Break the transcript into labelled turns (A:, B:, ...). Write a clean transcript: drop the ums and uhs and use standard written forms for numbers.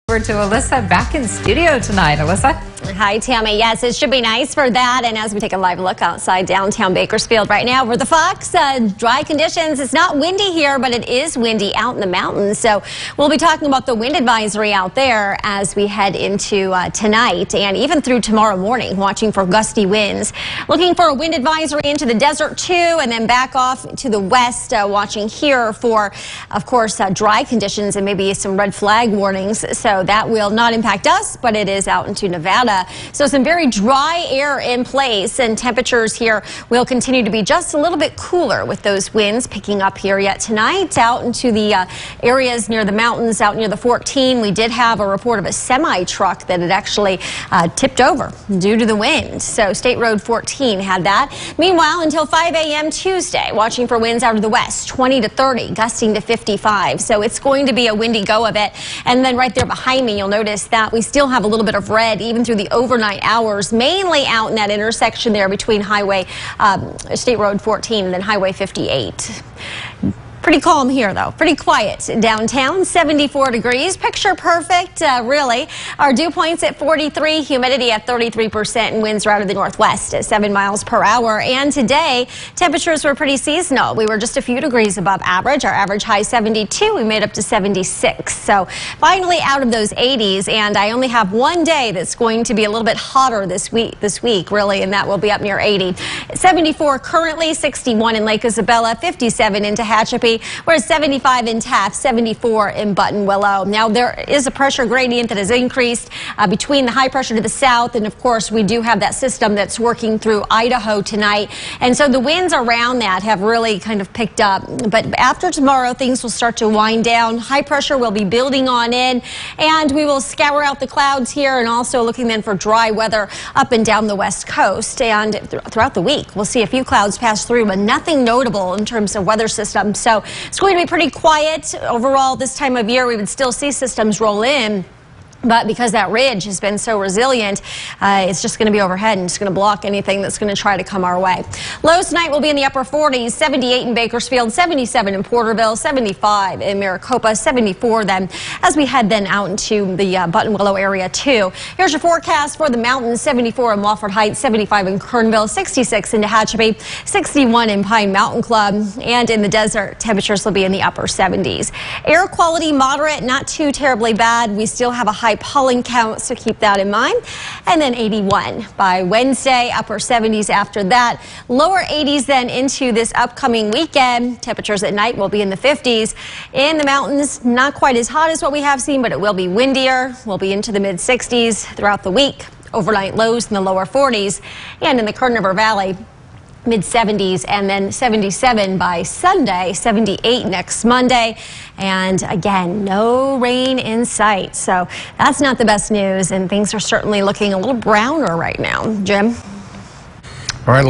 A: Over to Alissa back in studio tonight. Alissa?
B: Hi, Tammy. Yes, it should be nice for that. And as we take a live look outside downtown Bakersfield right now, where the Fox, dry conditions. It's not windy here, but it is windy out in the mountains. So we'll be talking about the wind advisory out there as we head into tonight and even through tomorrow morning, watching for gusty winds. Looking for a wind advisory into the desert too, and then back off to the west, watching here for, of course, dry conditions and maybe some red flag warnings. So that will not impact us, but it is out into Nevada. So some very dry air in place, and temperatures here will continue to be just a little bit cooler with those winds picking up here yet tonight out into the areas near the mountains out near the 14. We did have a report of a semi truck that had actually tipped over due to the wind. So State Road 14 had that. Meanwhile, until 5 a.m. Tuesday, watching for winds out of the west, 20 to 30, gusting to 55. So it's going to be a windy go of it. And then right there behind me, you'll notice that we still have a little bit of red even through the overnight hours, mainly out in that intersection there between State Road 14 and then Highway 58. Pretty calm here, though. Pretty quiet downtown. 74 degrees. Picture perfect, really. Our dew points at 43, humidity at 33%, and winds are out of the northwest at 7 miles per hour. And today, temperatures were pretty seasonal. We were just a few degrees above average. Our average high 72. We made up to 76. So finally out of those 80s. And I only have one day that's going to be a little bit hotter this week, really, and that will be up near 80. 74 currently, 61 in Lake Isabella, 57 in Tehachapi. We're at 75 in Taft, 74 in Buttonwillow. Now, there is a pressure gradient that has increased between the high pressure to the south, and of course, we do have that system that's working through Idaho tonight. And so the winds around that have really kind of picked up. But after tomorrow, things will start to wind down. High pressure will be building on in, and we will scour out the clouds here and also looking then for dry weather up and down the west coast. And throughout the week, we'll see a few clouds pass through, but nothing notable in terms of weather systems. So it's going to be pretty quiet overall this time of year. We would still see systems roll in. But because that ridge has been so resilient, it's just going to be overhead and it's going to block anything that's going to try to come our way. Lows tonight will be in the upper 40s, 78 in Bakersfield, 77 in Porterville, 75 in Maricopa, 74 then as we head then out into the Buttonwillow area too. Here's your forecast for the mountains: 74 in Wofford Heights, 75 in Kernville, 66 in Tehachapi, 61 in Pine Mountain Club, and in the desert, temperatures will be in the upper 70s. Air quality moderate, not too terribly bad. We still have a high pollen count, so keep that in mind. And then 81 by Wednesday, upper 70s after that. Lower 80s then into this upcoming weekend. Temperatures at night will be in the 50s. In the mountains, not quite as hot as what we have seen, but it will be windier. We'll be into the mid 60s throughout the week. Overnight lows in the lower 40s. And in the Kern River Valley, mid 70s, and then 77 by Sunday, 78 next Monday. And again, no rain in sight. So that's not the best news, and things are certainly looking a little browner right now. Jim?
C: All right.